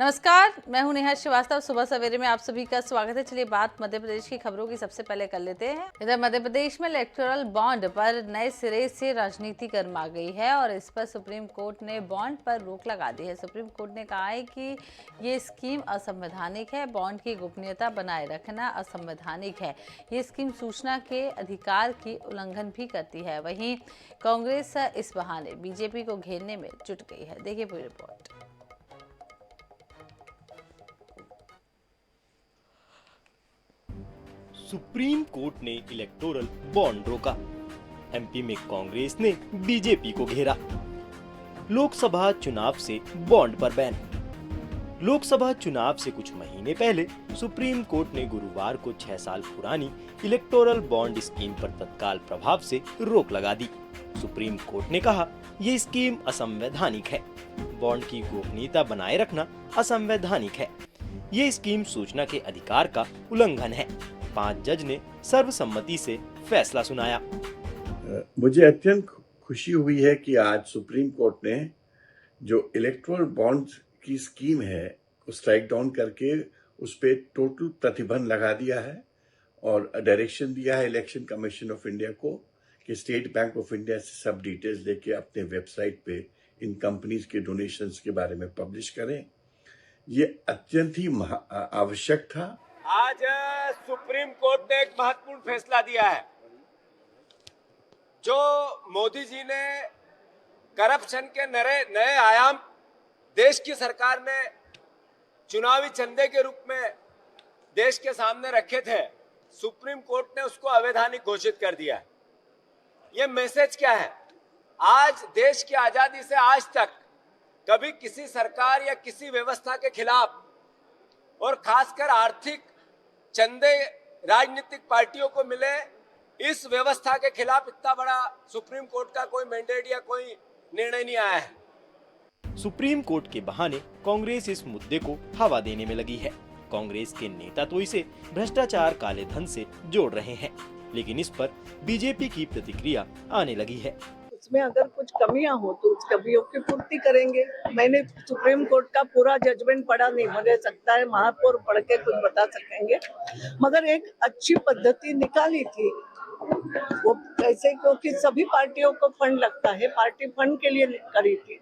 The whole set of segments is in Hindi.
नमस्कार, मैं हूं नेहा श्रीवास्तव। सुबह सवेरे में आप सभी का स्वागत है। चलिए बात मध्य प्रदेश की खबरों की सबसे पहले कर लेते हैं। इधर मध्य प्रदेश में इलेक्टोरल बॉन्ड पर नए सिरे से राजनीति गर्मा गई है और इस पर सुप्रीम कोर्ट ने बॉन्ड पर रोक लगा दी है। सुप्रीम कोर्ट ने कहा है कि ये स्कीम असंवैधानिक है। बॉन्ड की गोपनीयता बनाए रखना असंवैधानिक है। ये स्कीम सूचना के अधिकार की उल्लंघन भी करती है। वहीं कांग्रेस इस बहाने बीजेपी को घेरने में जुट गई है। देखिए पूरी रिपोर्ट। सुप्रीम कोर्ट ने इलेक्टोरल बॉन्ड रोका। एमपी में कांग्रेस ने बीजेपी को घेरा। लोकसभा चुनाव से बॉन्ड पर बैन। लोकसभा चुनाव से कुछ महीने पहले सुप्रीम कोर्ट ने गुरुवार को 6 साल पुरानी इलेक्टोरल बॉन्ड स्कीम पर तत्काल प्रभाव से रोक लगा दी। सुप्रीम कोर्ट ने कहा, ये स्कीम असंवैधानिक है। बॉन्ड की गोपनीयता बनाए रखना असंवैधानिक है। ये स्कीम सूचना के अधिकार का उल्लंघन है। 5 जज ने सर्वसम्मति से फैसला सुनाया। मुझे अत्यंत खुशी हुई है कि आज सुप्रीम कोर्ट ने जो इलेक्टोरल बॉन्ड की स्कीम है को स्ट्राइक डाउन करके उस पर टोटल प्रतिबंध लगा दिया है और डायरेक्शन दिया है इलेक्शन कमीशन ऑफ इंडिया को कि स्टेट बैंक ऑफ इंडिया से सब डिटेल्स लेके अपने वेबसाइट पे इन कंपनीज के डोनेशंस के बारे में पब्लिश करें। ये अत्यंत ही आवश्यक था। आज सुप्रीम कोर्ट ने एक महत्वपूर्ण फैसला दिया है। जो मोदी जी ने करप्शन के नए आयाम देश की सरकार ने चुनावी चंदे के रूप में देश के सामने रखे थे, सुप्रीम कोर्ट ने उसको अवैधानिक घोषित कर दिया है। ये मैसेज क्या है? आज देश की आजादी से आज तक कभी किसी सरकार या किसी व्यवस्था के खिलाफ और खासकर आर्थिक चंदे राजनीतिक पार्टियों को मिले, इस व्यवस्था के खिलाफ इतना बड़ा सुप्रीम कोर्ट का कोई मैंडेट या कोई निर्णय नहीं आया है। सुप्रीम कोर्ट के बहाने कांग्रेस इस मुद्दे को हवा देने में लगी है। कांग्रेस के नेता तो इसे भ्रष्टाचार, काले धन से जोड़ रहे हैं, लेकिन इस पर बीजेपी की प्रतिक्रिया आने लगी है। उसमें अगर कुछ कमियां हो तो उस कमियों की पूर्ति करेंगे। मैंने सुप्रीम कोर्ट का पूरा जजमेंट पढ़ा नहीं, मुझे सकता है महापौर पढ़ के कुछ बता सकेंगे, मगर एक अच्छी पद्धति निकाली थी वो कैसे, क्योंकि सभी पार्टियों को फंड लगता है, पार्टी फंड के लिए करी थी,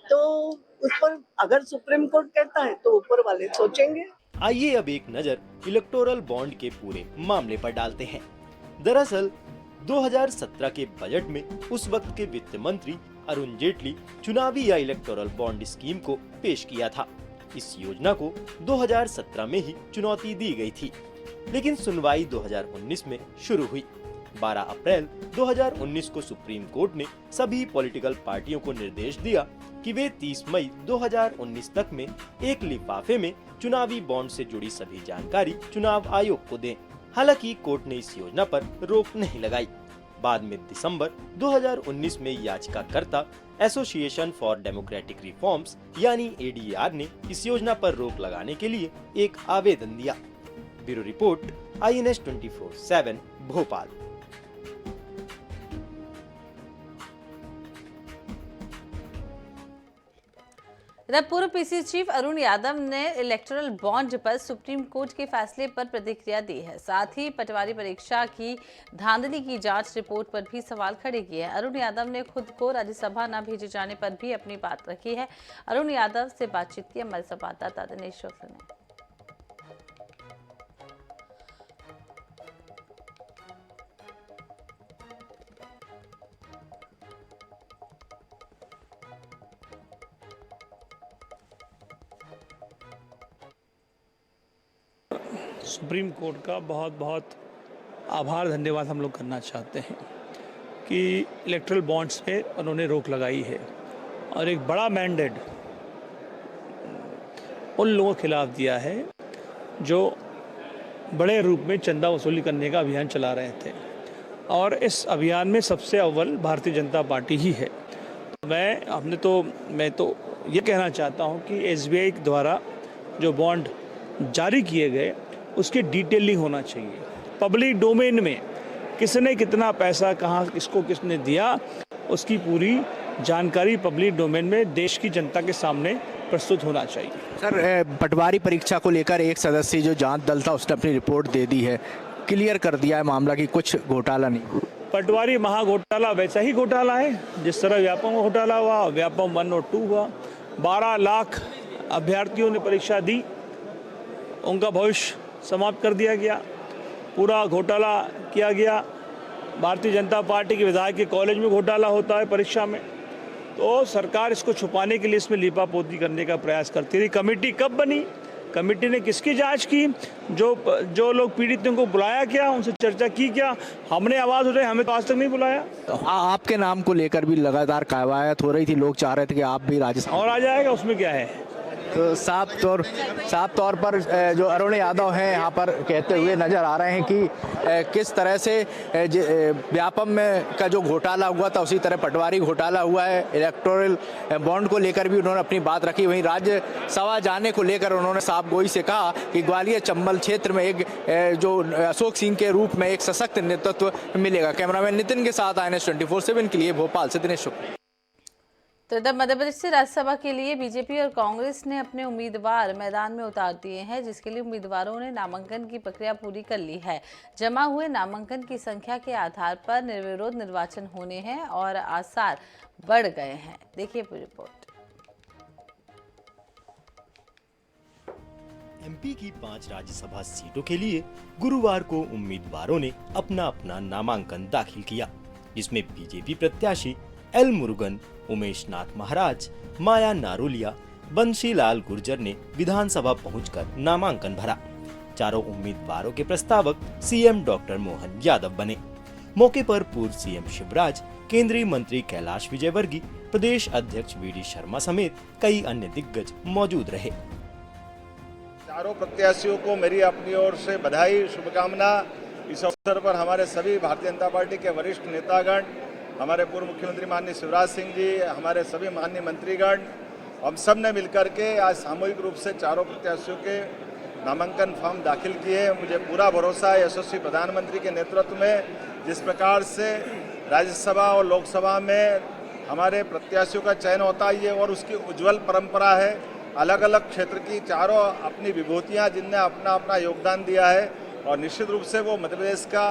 तो उस पर अगर सुप्रीम कोर्ट कहता है तो ऊपर वाले सोचेंगे। आइए अब एक नजर इलेक्टोरल बॉन्ड के पूरे मामले पर डालते हैं। दरअसल 2017 के बजट में उस वक्त के वित्त मंत्री अरुण जेटली चुनावी या इलेक्टोरल बॉन्ड स्कीम को पेश किया था। इस योजना को 2017 में ही चुनौती दी गई थी, लेकिन सुनवाई 2019 में शुरू हुई। 12 अप्रैल 2019 को सुप्रीम कोर्ट ने सभी पॉलिटिकल पार्टियों को निर्देश दिया कि वे 30 मई 2019 तक में एक लिफाफे में चुनावी बॉन्ड से जुड़ी सभी जानकारी चुनाव आयोग को दें। हालांकि कोर्ट ने इस योजना पर रोक नहीं लगाई। बाद में दिसंबर 2019 में याचिकाकर्ता एसोसिएशन फॉर डेमोक्रेटिक रिफॉर्म्स यानी ADR ने इस योजना पर रोक लगाने के लिए एक आवेदन दिया। Bureau report, INS 24/7 Bhopal. इधर पूर्व पीसी चीफ अरुण यादव ने इलेक्टोरल बॉन्ड पर सुप्रीम कोर्ट के फैसले पर प्रतिक्रिया दी है। साथ ही पटवारी परीक्षा की धांधली की जांच रिपोर्ट पर भी सवाल खड़े किए हैं। अरुण यादव ने खुद को राज्यसभा न भेजे जाने पर भी अपनी बात रखी है। अरुण यादव से बातचीत की हमारे संवाददाता दिनेश चौधरी ने। सुप्रीम कोर्ट का बहुत बहुत आभार, धन्यवाद हम लोग करना चाहते हैं कि इलेक्ट्रल बॉन्ड्स पे उन्होंने रोक लगाई है और एक बड़ा मैंडेट उन लोगों के खिलाफ दिया है जो बड़े रूप में चंदा वसूली करने का अभियान चला रहे थे, और इस अभियान में सबसे अव्वल भारतीय जनता पार्टी ही है। मैं तो ये कहना चाहता हूँ कि SBI द्वारा जो बॉन्ड जारी किए गए उसकी डिटेलिंग होना चाहिए। पब्लिक डोमेन में किसने कितना पैसा कहाँ किसको किसने दिया, उसकी पूरी जानकारी पब्लिक डोमेन में देश की जनता के सामने प्रस्तुत होना चाहिए। सर, पटवारी परीक्षा को लेकर एक सदस्यीय जो जांच दल था उसने अपनी रिपोर्ट दे दी है, क्लियर कर दिया है मामला कि कुछ घोटाला नहीं। पटवारी महाघोटाला वैसा ही घोटाला है जिस तरह व्यापम घोटाला हुआ, व्यापम 1 और 2 हुआ। 12 लाख अभ्यर्थियों ने परीक्षा दी, उनका भविष्य समाप्त कर दिया गया, पूरा घोटाला किया गया। भारतीय जनता पार्टी के विधायक के कॉलेज में घोटाला होता है परीक्षा में, तो सरकार इसको छुपाने के लिए इसमें लीपापोती करने का प्रयास करती रही। कमेटी कब बनी, कमेटी ने किसकी जांच की, जो लोग पीड़ित थे उनको बुलाया क्या, उनसे चर्चा की क्या? हमने आवाज़ उठाई, हमें तो आज तक नहीं बुलाया। आपके नाम को लेकर भी लगातार कवायद हो रही थी, लोग चाह रहे थे कि आप भी राज्यसभा और आ जाएगा, उसमें क्या है। तो साफ तौर पर जो अरुण यादव हैं यहाँ पर कहते हुए नजर आ रहे हैं कि किस तरह से व्यापम में का जो घोटाला हुआ था उसी तरह पटवारी घोटाला हुआ है। इलेक्टोरल बॉन्ड को लेकर भी उन्होंने अपनी बात रखी। वहीं राज्यसभा जाने को लेकर उन्होंने साफ गोई से कहा कि ग्वालियर चंबल क्षेत्र में एक जो अशोक सिंह के रूप में एक सशक्त नेतृत्व मिलेगा। कैमरामैन नितिन के साथ INS 24/7 के लिए भोपाल से दिनेश शुक्ला। तो इधर मध्य प्रदेश से राज्यसभा के लिए बीजेपी और कांग्रेस ने अपने उम्मीदवार मैदान में उतार दिए हैं, जिसके लिए उम्मीदवारों ने नामांकन की प्रक्रिया पूरी कर ली है। जमा हुए नामांकन की संख्या के आधार पर निर्विरोध निर्वाचन होने हैं और आसार बढ़ गए हैं। देखिए पूरी रिपोर्ट। MP की 5 राज्यसभा सीटों के लिए गुरुवार को उम्मीदवारों ने अपना नामांकन दाखिल किया, जिसमें बीजेपी प्रत्याशी एल मुरुगन, उमेश नाथ महाराज, माया नारोलिया, बंशीलाल गुर्जर ने विधानसभा पहुंचकर नामांकन भरा। चारों उम्मीदवारों के प्रस्तावक सीएम डॉक्टर मोहन यादव बने। मौके पर पूर्व सीएम शिवराज, केंद्रीय मंत्री कैलाश विजयवर्गीय, प्रदेश अध्यक्ष VD शर्मा समेत कई अन्य दिग्गज मौजूद रहे। चारों प्रत्याशियों को मेरी अपनी ओर से बधाई, शुभकामना। इस अवसर पर हमारे सभी भारतीय जनता पार्टी के वरिष्ठ नेतागण, हमारे पूर्व मुख्यमंत्री माननीय शिवराज सिंह जी, हमारे सभी माननीय मंत्रीगण, हम सब ने मिलकर के आज सामूहिक रूप से चारों प्रत्याशियों के नामांकन फॉर्म दाखिल किए। मुझे पूरा भरोसा है यशस्वी प्रधानमंत्री के नेतृत्व में जिस प्रकार से राज्यसभा और लोकसभा में हमारे प्रत्याशियों का चयन होता है, ये और उसकी उज्जवल परंपरा है। अलग अलग क्षेत्र की चारों अपनी विभूतियाँ जिनने अपना अपना योगदान दिया है, और निश्चित रूप से वो मध्य प्रदेश का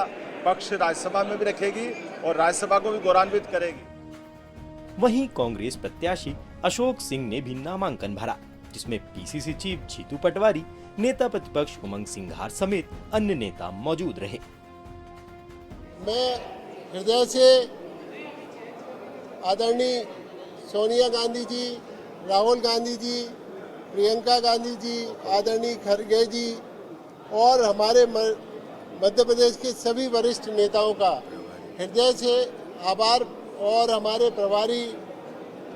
पक्ष राज्यसभा में भी रखेगी और राज्यसभा को भी गौरवान्वित करेगी। वहीं कांग्रेस प्रत्याशी अशोक सिंह ने भी नामांकन भरा, जिसमें PCC चीफ जीतू पटवारी, नेता प्रतिपक्ष उमंग सिंघार समेत अन्य नेता मौजूद रहे। मैं हृदय से आदरणीय सोनिया गांधी जी, राहुल गांधी जी, प्रियंका गांधी जी, आदरणीय खड़गे जी और हमारे मध्य प्रदेश के सभी वरिष्ठ नेताओं का हृदय से आभार, और हमारे प्रभारी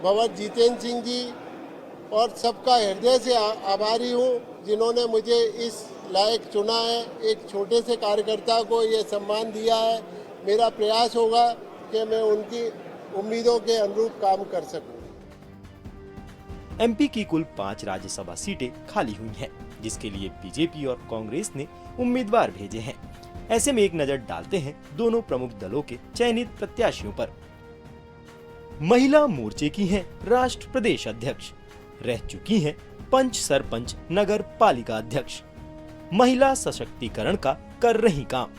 भवन जितेंद्र सिंह जी और सबका हृदय से आभारी हूँ जिन्होंने मुझे इस लायक चुना है। एक छोटे से कार्यकर्ता को ये सम्मान दिया है। मेरा प्रयास होगा कि मैं उनकी उम्मीदों के अनुरूप काम कर सकूं। MP की कुल 5 राज्यसभा सीटें खाली हुई हैं, जिसके लिए बीजेपी और कांग्रेस ने उम्मीदवार भेजे हैं। ऐसे में एक नजर डालते हैं दोनों प्रमुख दलों के चयनित प्रत्याशियों पर। महिला मोर्चे की हैं राष्ट्र प्रदेश अध्यक्ष, रह चुकी हैं पंच सरपंच नगर पालिका अध्यक्ष, महिला सशक्तिकरण का कर रही काम।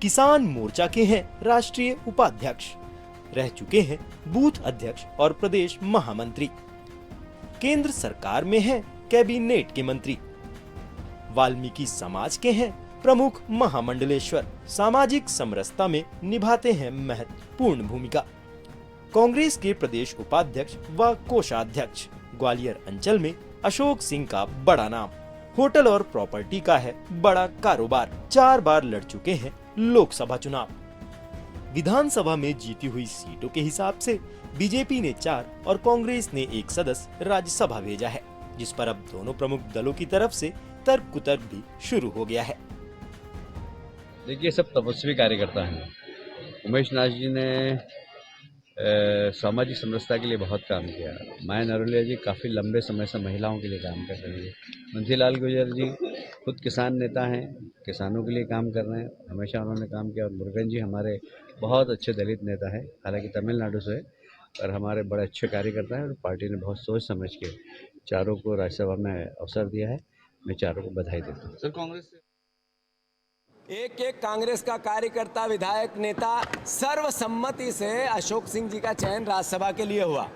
किसान मोर्चा के हैं राष्ट्रीय उपाध्यक्ष, रह चुके हैं बूथ अध्यक्ष और प्रदेश महामंत्री। केंद्र सरकार में हैं कैबिनेट के मंत्री। वाल्मीकि समाज के हैं प्रमुख महामंडलेश्वर, सामाजिक समरसता में निभाते हैं महत्वपूर्ण भूमिका। कांग्रेस के प्रदेश उपाध्यक्ष व कोषाध्यक्ष, ग्वालियर अंचल में अशोक सिंह का बड़ा नाम, होटल और प्रॉपर्टी का है बड़ा कारोबार, 4 बार लड़ चुके हैं लोकसभा चुनाव। विधानसभा में जीती हुई सीटों के हिसाब से बीजेपी ने 4 और कांग्रेस ने 1 सदस्य राज्यसभा भेजा है, जिस पर अब दोनों प्रमुख दलों की तरफ से तर्क कुतर्क भी शुरू हो गया है। देखिए, सब तपस्वी कार्यकर्ता हैं। उमेश नाथ जी ने सामाजिक समरसता के लिए बहुत काम किया। माया नारोलिया जी काफ़ी लंबे समय से महिलाओं के लिए काम कर रही है। बंसीलाल गुर्जर जी खुद किसान नेता हैं, किसानों के लिए काम कर रहे हैं, हमेशा उन्होंने काम किया। और मुरुगन जी हमारे बहुत अच्छे दलित नेता हैं, हालांकि तमिलनाडु से, और हमारे बड़े अच्छे कार्यकर्ता हैं। और पार्टी ने बहुत सोच समझ के चारों को राज्यसभा में अवसर दिया है। मैं चारों को बधाई देता हूँ। सर कांग्रेस एक एक कांग्रेस का कार्यकर्ता, विधायक, नेता सर्वसम्मति से अशोक सिंह जी का चयन राज्यसभा के लिए हुआ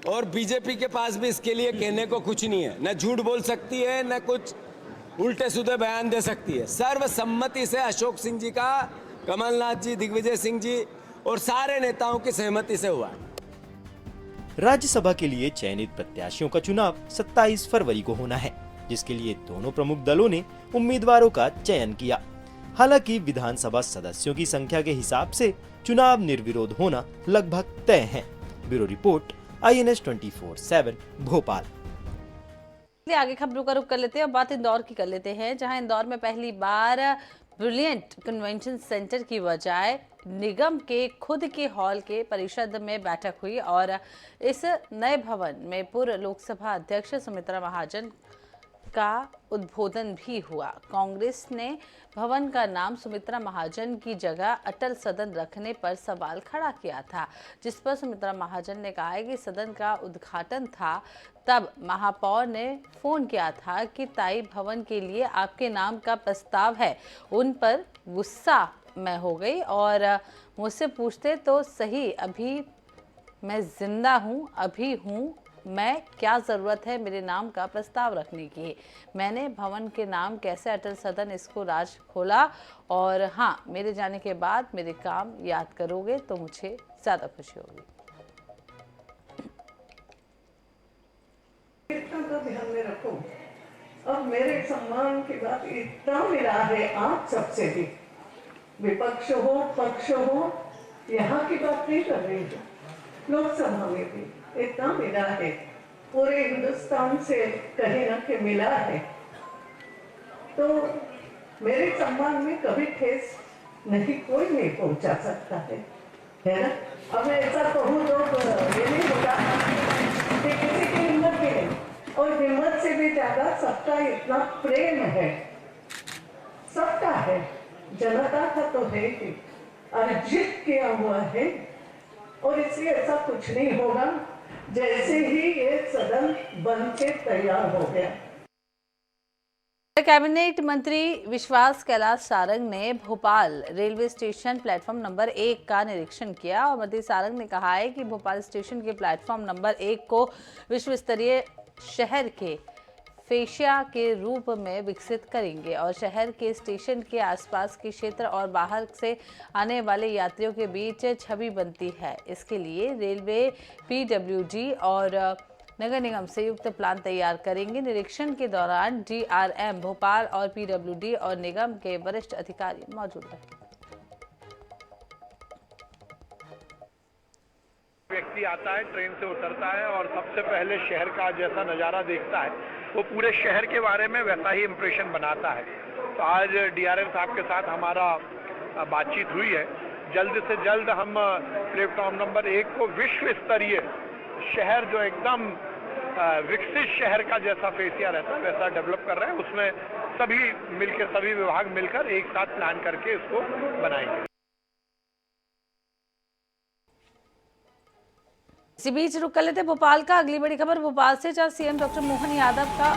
और बीजेपी के पास भी इसके लिए कहने को कुछ नहीं है, न झूठ बोल सकती है न कुछ उल्टे सीधे बयान दे सकती है। सर्वसम्मति से अशोक सिंह जी का कमलनाथ जी, दिग्विजय सिंह जी और सारे नेताओं की सहमति से हुआ। राज्यसभा के लिए चयनित प्रत्याशियों का चुनाव 27 फरवरी को होना है, जिसके लिए दोनों प्रमुख दलों ने उम्मीदवारों का चयन किया। हालांकि विधानसभा सदस्यों की संख्या के हिसाब से चुनाव निर्विरोध होना लगभग तय है। Bureau report, INS 24/7 Bhopal. चलिए आगे खबरों का रुख कर लेते हैं और बात इंदौर की कर लेते हैं, जहां इंदौर में पहली बार ब्रिलियंट कन्वेंशन सेंटर की बजाय निगम के खुद के हॉल के परिषद में बैठक हुई और इस नए भवन में पूर्व लोकसभा अध्यक्ष सुमित्रा महाजन का उद्बोधन भी हुआ। कांग्रेस ने भवन का नाम सुमित्रा महाजन की जगह अटल सदन रखने पर सवाल खड़ा किया था, जिस पर सुमित्रा महाजन ने कहा है कि सदन का उद्घाटन था तब महापौर ने फोन किया था कि ताई भवन के लिए आपके नाम का प्रस्ताव है। उन पर गुस्सा मैं हो गई और मुझसे पूछते तो सही, अभी मैं जिंदा हूँ, अभी हूँ मैं, क्या ज़रूरत है मेरे नाम का प्रस्ताव रखने की। मैंने भवन के नाम कैसे अटल सदन इसको राज खोला और हाँ, मेरे जाने के बाद मेरे काम याद करोगे तो मुझे ज़्यादा खुशी होगी। इतना तो ध्यान में रखो। अब मेरे सम्मान की बात इतना मिला है आप सबसे भी, विपक्ष हो पक्ष हो, यहाँ की बात नहीं कर रही हूँ, लोकसभा में भी इतना मिला है, पूरे हिंदुस्तान से कहीं ना कहीं मिला है, तो मेरे सम्मान में कभी ठेस नहीं, कोई नहीं पहुंचा सकता है ना। अब मैं ऐसा कहूँ तो ये नहीं होगा कि किसी की हिम्मत भी नहीं, और हिम्मत से भी ज्यादा सबका इतना प्रेम है, सबका है, जनता का तो है ही, अर्जित किया हुआ है, और इसलिए ऐसा कुछ नहीं होगा जैसे ही ये सदन बन के तैयार हो गया। कैबिनेट मंत्री विश्वास कैलाश सारंग ने Bhopal railway station platform number 1 का निरीक्षण किया और मंत्री सारंग ने कहा है कि भोपाल स्टेशन के प्लेटफॉर्म नंबर 1 को विश्व स्तरीय शहर के फेशिया के रूप में विकसित करेंगे और शहर के स्टेशन के आसपास के क्षेत्र और बाहर से आने वाले यात्रियों के बीच छवि बनती है। इसके लिए रेलवे, PWD और नगर निगम संयुक्त प्लान तैयार करेंगे। निरीक्षण के दौरान DRM भोपाल और PWD और निगम के वरिष्ठ अधिकारी मौजूद रहेंगे। व्यक्ति आता है, ट्रेन से उतरता है और सबसे पहले शहर का जैसा नज़ारा देखता है, वो पूरे शहर के बारे में वैसा ही इम्प्रेशन बनाता है। तो आज DRM साहब के साथ हमारा बातचीत हुई है। जल्द से जल्द हम प्लेटफॉर्म नंबर 1 को विश्व स्तरीय शहर, जो एकदम विकसित शहर का जैसा फेसिया रहता है वैसा डेवलप कर रहे हैं। उसमें सभी मिलकर, सभी विभाग मिलकर एक साथ प्लान करके इसको बनाएंगे। इसी बीच रुक कर लेते भोपाल का अगली बड़ी खबर भोपाल से, जहां CM डॉक्टर मोहन यादव का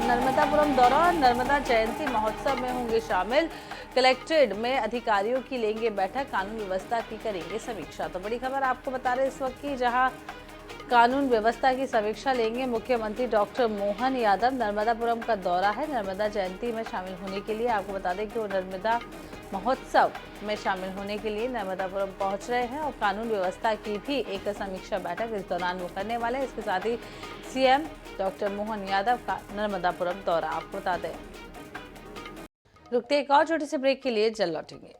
नर्मदापुरम दौरा और नर्मदा जयंती महोत्सव में होंगे शामिल। कलेक्ट्रेट में अधिकारियों की लेंगे बैठक, कानून व्यवस्था की करेंगे समीक्षा। तो बड़ी खबर आपको बता रहे इस वक्त की, जहां कानून व्यवस्था की समीक्षा लेंगे मुख्यमंत्री डॉक्टर मोहन यादव। नर्मदापुरम का दौरा है, नर्मदा जयंती में शामिल होने के लिए। आपको बता दें कि वो नर्मदा महोत्सव में शामिल होने के लिए नर्मदापुरम पहुंच रहे हैं और कानून व्यवस्था की भी एक समीक्षा बैठक इस दौरान वो करने वाले हैं। इसके साथ ही CM डॉक्टर मोहन यादव का नर्मदापुरम दौरा। आपको बता दें, रुकते एक और छोटे से ब्रेक के लिए जल्द लौटेंगे।